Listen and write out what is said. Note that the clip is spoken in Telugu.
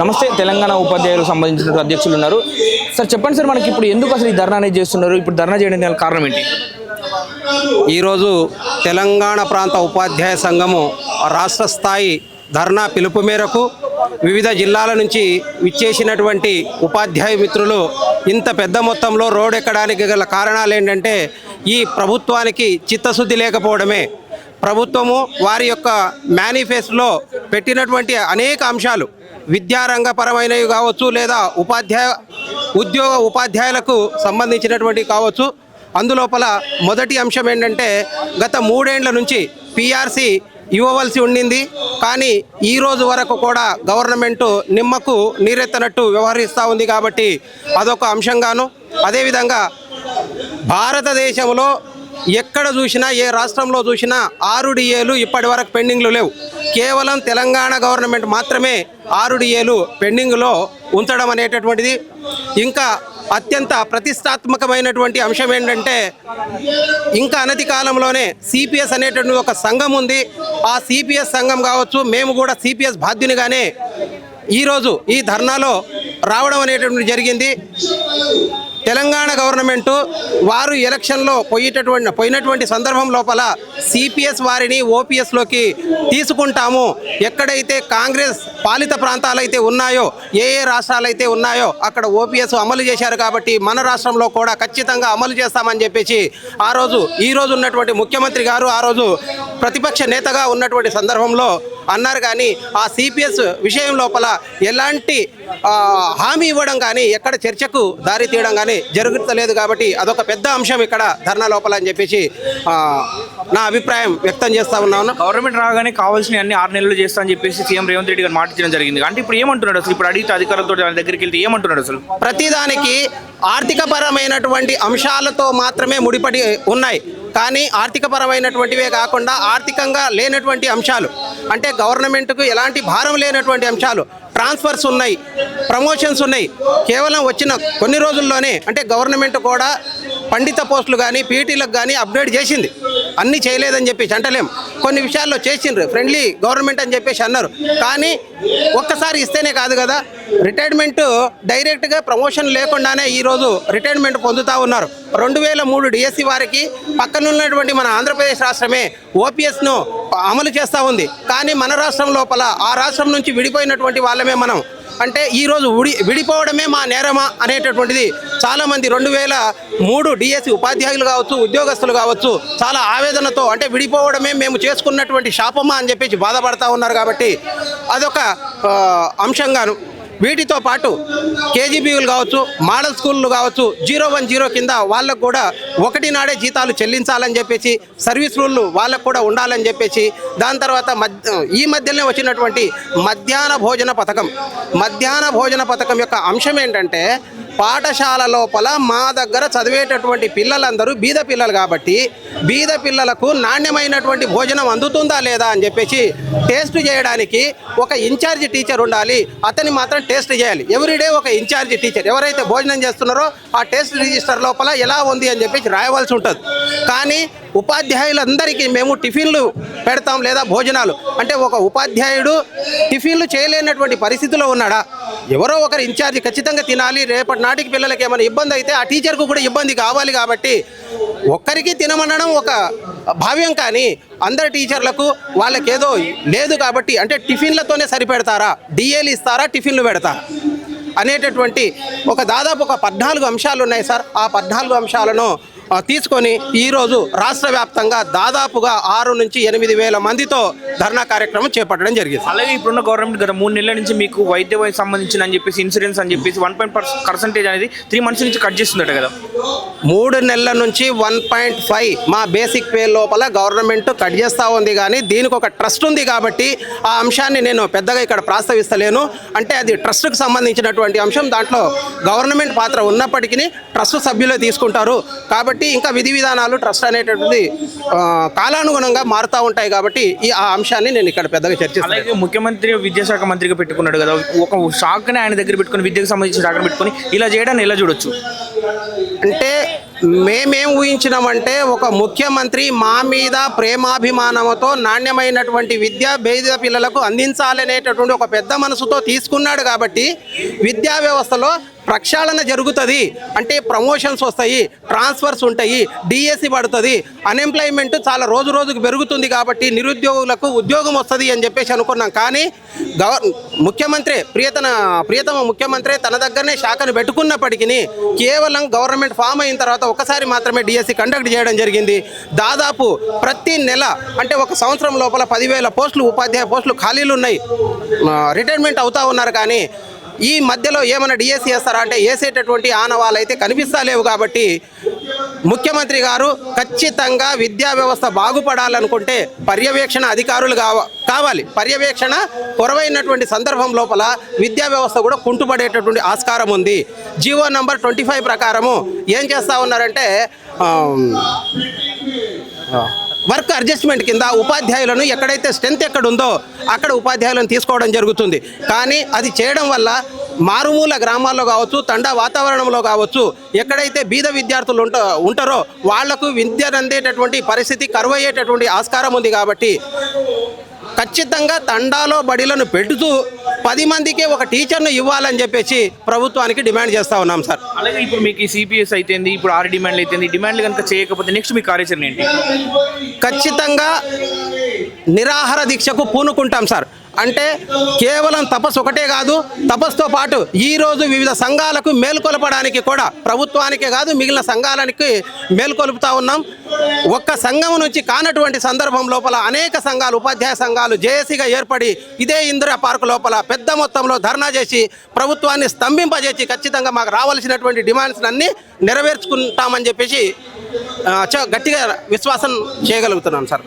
నమస్తే. తెలంగాణ ఉపాధ్యాయులకు సంబంధించిన అధ్యక్షులు ఉన్నారు. సార్ చెప్పండి సార్, మనకి ఇప్పుడు ఎందుకు అసలు ఈ ధర్నా అనేది చేస్తున్నారు? ఇప్పుడు ధర్నా చేయడానికి గల కారణం ఏంటి? ఈరోజు తెలంగాణ ప్రాంత ఉపాధ్యాయ సంఘము రాష్ట్ర స్థాయి ధర్నా పిలుపు మేరకు వివిధ జిల్లాల నుంచి విచ్చేసినటువంటి ఉపాధ్యాయ మిత్రులు ఇంత పెద్ద మొత్తంలో రోడ్ ఎక్కడానికి గల కారణాలు ఏంటంటే ఈ ప్రభుత్వానికి చిత్తశుద్ధి లేకపోవడమే. ప్రభుత్వము వారి యొక్క మేనిఫెస్టోలో పెట్టినటువంటి అనేక అంశాలు విద్యారంగపరమైనవి కావచ్చు, లేదా ఉపాధ్యాయులకు సంబంధించినటువంటి కావచ్చు. అందులోపల మొదటి అంశం ఏంటంటే గత 3 ఏళ్ల నుంచి పిఆర్సి ఇవ్వవలసి ఉండింది, కానీ ఈ రోజు వరకు కూడా గవర్నమెంటు నిమ్మకు నీరెత్తనట్టు వ్యవహరిస్తూ ఉంది. కాబట్టి అదొక అంశంగాను, అదేవిధంగా భారతదేశంలో ఎక్కడ చూసినా ఏ రాష్ట్రంలో చూసినా 6 డిఏలు ఇప్పటి వరకు పెండింగ్లు లేవు. కేవలం తెలంగాణ గవర్నమెంట్ మాత్రమే 6 డిఏలు పెండింగ్లో ఉంచడం అనేటటువంటిది. ఇంకా అత్యంత ప్రతిష్టాత్మకమైనటువంటి అంశం ఏంటంటే ఇంకా అనతి కాలంలోనే సిపిఎస్ అనేటువంటి ఒక సంఘం ఉంది. ఆ సిపిఎస్ సంఘం కావచ్చు, మేము కూడా సిపిఎస్ బాధ్యునిగానే ఈరోజు ఈ ధర్నాలో రావడం అనేటువంటి జరిగింది. తెలంగాణ గవర్నమెంటు వారు ఎలక్షన్లో పోయినటువంటి సందర్భం లోపల సిపిఎస్ వారిని ఓపీఎస్లోకి తీసుకుంటాము, ఎక్కడైతే కాంగ్రెస్ పాలిత ప్రాంతాలైతే ఉన్నాయో, ఏ రాష్ట్రాలైతే ఉన్నాయో అక్కడ ఓపీఎస్ అమలు చేశారు. కాబట్టి మన రాష్ట్రంలో కూడా ఖచ్చితంగా అమలు చేస్తామని చెప్పేసి ఈరోజు ఉన్నటువంటి ముఖ్యమంత్రి గారు ఆ రోజు ప్రతిపక్ష నేతగా ఉన్నటువంటి సందర్భంలో అన్నారు. కానీ ఆ సిపిఎస్ విషయం లోపల ఎలాంటి హామీ ఇవ్వడం కానీ ఎక్కడ చర్చకు దారి తీయడం కానీ జరుగుతలేదు. కాబట్టి అదొక పెద్ద అంశం ఇక్కడ ధర్నా లోపల అని చెప్పేసి నా అభిప్రాయం వ్యక్తం చేస్తా ఉన్నాను. గవర్నమెంట్ రాగానే కావాల్సిన అన్ని 6 నెలలు చేస్తా అని చెప్పేసి సీఎం రేవంత్ రెడ్డి గారు మాటించడం జరిగింది. అంటే ఇప్పుడు ఏమంటున్నాడు అసలు? ఇప్పుడు అడిగితే అధికారులతో దగ్గరికి వెళ్తే ఏమంటున్నాడు అసలు? ప్రతిదానికి ఆర్థికపరమైనటువంటి అంశాలతో మాత్రమే ముడిపడి ఉన్నాయి, కానీ ఆర్థికపరమైనటువంటివే కాకుండా ఆర్థికంగా లేనటువంటి అంశాలు, అంటే గవర్నమెంట్కు ఎలాంటి భారం లేనటువంటి అంశాలు, ట్రాన్స్ఫర్స్ ఉన్నాయి, ప్రమోషన్స్ ఉన్నాయి. కేవలం వచ్చిన కొన్ని రోజుల్లోనే అంటే గవర్నమెంట్ కూడా పండిత పోస్టులు కానీ పీటీలకు కానీ అప్గ్రేడ్ చేసింది. అన్నీ చేయలేదని చెప్పేసి అంటలేం, కొన్ని విషయాల్లో చేసిండ్రు, ఫ్రెండ్లీ గవర్నమెంట్ అని చెప్పేసి అన్నారు. కానీ ఒక్కసారి ఇస్తేనే కాదు కదా, రిటైర్మెంట్ డైరెక్ట్గా ప్రమోషన్ లేకుండానే ఈరోజు రిటైర్మెంట్ పొందుతూ ఉన్నారు. 2003 డిఎస్సి వారికి పక్కనున్నటువంటి మన ఆంధ్రప్రదేశ్ రాష్ట్రమే ఓపీఎస్ను అమలు చేస్తూ ఉంది. కానీ మన రాష్ట్రం లోపల ఆ రాష్ట్రం నుంచి విడిపోయినటువంటి వాళ్ళమే మనం. అంటే ఈరోజు విడిపోవడమే మా నేరమా అనేటటువంటిది చాలామంది 2003 డిఎస్సి ఉపాధ్యాయులు కావచ్చు, ఉద్యోగస్తులు కావచ్చు చాలా ఆవేదనతో, అంటే విడిపోవడమే మేము చేసుకున్నటువంటి శాపమా అని చెప్పేసి బాధపడతా ఉన్నారు. కాబట్టి అదొక అంశంగాను. వీటితో పాటు కేజీబీలు కావచ్చు, మోడల్ స్కూళ్ళు కావచ్చు, 010 కింద వాళ్ళకు కూడా 1 నాడే జీతాలు చెల్లించాలని చెప్పేసి, సర్వీస్ రూళ్ళు వాళ్ళకు కూడా ఉండాలని చెప్పేసి, దాని తర్వాత ఈ మధ్యలోనే వచ్చినటువంటి మధ్యాహ్న భోజన పథకం యొక్క అంశం ఏంటంటే పాఠశాల లోపల మా దగ్గర చదివేటటువంటి పిల్లలందరూ బీద పిల్లలు కాబట్టి బీద పిల్లలకు నాణ్యమైనటువంటి భోజనం అందుతుందా లేదా అని చెప్పేసి టేస్ట్ చేయడానికి ఒక ఇన్ఛార్జి టీచర్ ఉండాలి. అతని మాత్రం టేస్ట్ చేయాలి. ఎవ్రీడే ఒక ఇన్ఛార్జి టీచర్ ఎవరైతే భోజనం చేస్తున్నారో ఆ టేస్ట్ రిజిస్టర్ లోపల ఎలా ఉంది అని చెప్పేసి రాయవలసి ఉంటుంది. కానీ ఉపాధ్యాయులందరికీ మేము టిఫిన్లు పెడతాం లేదా భోజనాలు, అంటే ఒక ఉపాధ్యాయుడు టిఫిన్లు చేయలేనటువంటి పరిస్థితిలో ఉన్నాడా? ఎవరో ఒకరు ఇన్ఛార్జి ఖచ్చితంగా తినాలి. రేపటి నాటికి పిల్లలకి ఏమైనా ఇబ్బంది అయితే ఆ టీచర్కు కూడా ఇబ్బంది కావాలి. కాబట్టి ఒక్కరికి తినమనడం ఒక భావ్యం, కానీ అందరు టీచర్లకు వాళ్ళకేదో లేదు కాబట్టి, అంటే టిఫిన్లతోనే సరిపెడతారా, డిఏలు ఇస్తారా, టిఫిన్లు పెడతారా అనేటటువంటి దాదాపు ఒక 14 అంశాలు ఉన్నాయి సార్. ఆ 14 అంశాలను తీసుకొని ఈరోజు రాష్ట్ర వ్యాప్తంగా దాదాపుగా 6 నుంచి 8 వేల మందితో ధర్నా కార్యక్రమం చేపట్టడం జరిగింది. అలాగే ఇప్పుడున్న గవర్నమెంట్ గత 3 నెలల నుంచి మీకు వైద్యం సంబంధించిన అని చెప్పేసి ఇన్సూరెన్స్ అని చెప్పేసి 1% అనేది 3 మంత్స్ నుంచి కట్ చేస్తుందట కదా. 3 నెలల నుంచి 1.5 మా బేసిక్ పే లోపల గవర్నమెంట్ కట్ చేస్తూ ఉంది. కానీ దీనికి ఒక ట్రస్ట్ ఉంది కాబట్టి ఆ అంశాన్ని నేను పెద్దగా ఇక్కడ ప్రస్తావిస్తలేను. అంటే అది ట్రస్ట్కు సంబంధించినటువంటి అంశం, దాంట్లో గవర్నమెంట్ పాత్ర ఉన్నప్పటికీ ట్రస్ట్ సభ్యులే తీసుకుంటారు. కాబట్టి ఇంకా విధి విధానాలు ట్రస్ట్ అనేటటువంటి కాలానుగుణంగా మారుతూ ఉంటాయి. కాబట్టి ఆ అంశాన్ని నేను ఇక్కడ పెద్దగా చర్చిస్తాను. అలాగే ముఖ్యమంత్రి విద్యాశాఖ మంత్రిగా పెట్టుకున్నాడు కదా, ఒక శాఖని ఆయన దగ్గర పెట్టుకుని విద్యకు సంబంధించిన శాఖను పెట్టుకుని ఇలా చేయడాన్ని ఎలా చూడొచ్చు? అంటే మేమేం ఊహించినామంటే ఒక ముఖ్యమంత్రి మా మీద ప్రేమాభిమానంతో నాణ్యమైనటువంటి విద్య పేద పిల్లలకు అందించాలనేటటువంటి ఒక పెద్ద మనసుతో తీసుకున్నాడు కాబట్టి విద్యా వ్యవస్థలో ప్రక్షాళన జరుగుతుంది. అంటే ప్రమోషన్స్ వస్తాయి, ట్రాన్స్ఫర్స్ ఉంటాయి, డిఎస్సి పడుతుంది, అన్ఎంప్లాయ్మెంట్ చాలా రోజు రోజుకు పెరుగుతుంది కాబట్టి నిరుద్యోగులకు ఉద్యోగం వస్తుంది అని చెప్పేసి అనుకున్నాం. కానీ ముఖ్యమంత్రి ప్రియతమ ముఖ్యమంత్రి తన దగ్గరనే శాఖను పెట్టుకున్నప్పటికీ కేవలం గవర్నమెంట్ ఫామ్ అయిన తర్వాత ఒకసారి మాత్రమే డిఎస్సి కండక్ట్ చేయడం జరిగింది. దాదాపు ప్రతి నెల అంటే ఒక సంవత్సరం లోపల 10,000 పోస్టులు ఉపాధ్యాయ పోస్టులు ఖాళీలు ఉన్నాయి, రిటైర్మెంట్ అవుతా ఉన్నారు. కానీ ఈ మధ్యలో ఏమైనా డిఎస్సి వేస్తారా అంటే వేసేటటువంటి ఆనవాళ్ళు అయితే కనిపిస్తలేవు. కాబట్టి ముఖ్యమంత్రి గారు ఖచ్చితంగా విద్యా వ్యవస్థ బాగుపడాలనుకుంటే పర్యవేక్షణ అధికారులు కావాలి. పర్యవేక్షణ కొరవైనటువంటి సందర్భం లోపల విద్యా వ్యవస్థ కూడా కుంటుపడేటటువంటి ఆస్కారం ఉంది. జీవో నంబర్ 25 ప్రకారము ఏం చేస్తూ ఉన్నారంటే వర్క్ అడ్జస్ట్మెంట్ కింద ఉపాధ్యాయులను ఎక్కడైతే స్ట్రెంత్ ఎక్కడుందో అక్కడ ఉపాధ్యాయులను తీసుకోవడం జరుగుతుంది. కానీ అది చేయడం వల్ల మారుమూల గ్రామాల్లో కావచ్చు, తండా వాతావరణంలో కావచ్చు, ఎక్కడైతే బీద విద్యార్థులు ఉంటారో వాళ్లకు విద్యను అందేటటువంటి పరిస్థితి కరువయ్యేటటువంటి ఆస్కారం ఉంది. కాబట్టి ఖచ్చితంగా తండాలో బడిలను పెడుతూ 10 మందికే ఒక టీచర్ను ఇవ్వాలని చెప్పేసి ప్రభుత్వానికి డిమాండ్ చేస్తూ ఉన్నాం సార్. అలాగే ఇప్పుడు మీకు ఈ సిపిఎస్ అయితే ఇప్పుడు 6 డిమాండ్లు అయితే డిమాండ్లు కనుక చేయకపోతే నెక్స్ట్ మీ కార్యాచరణ ఏంటి? ఖచ్చితంగా నిరాహార దీక్షకు పూనుకుంటాం సార్. అంటే కేవలం తపస్సు ఒకటే కాదు, తపస్సుతో పాటు ఈరోజు వివిధ సంఘాలకు మేల్కొల్పడానికి కూడా ప్రభుత్వానికే కాదు మిగిలిన సంఘాలకి మేల్కొలుపుతా ఉన్నాం. ఒక్క సంఘం నుంచి కానటువంటి సందర్భం లోపల అనేక సంఘాలు, ఉపాధ్యాయ సంఘాలు జేఏసీగా ఏర్పడి ఇదే ఇందిరా పార్కు లోపల పెద్ద మొత్తంలో ధర్నా చేసి ప్రభుత్వాన్ని స్తంభింపజేసి ఖచ్చితంగా మాకు రావాల్సినటువంటి డిమాండ్స్ అన్నీ నెరవేర్చుకుంటామని చెప్పేసి గట్టిగా విశ్వాసం చేయగలుగుతున్నాం సార్.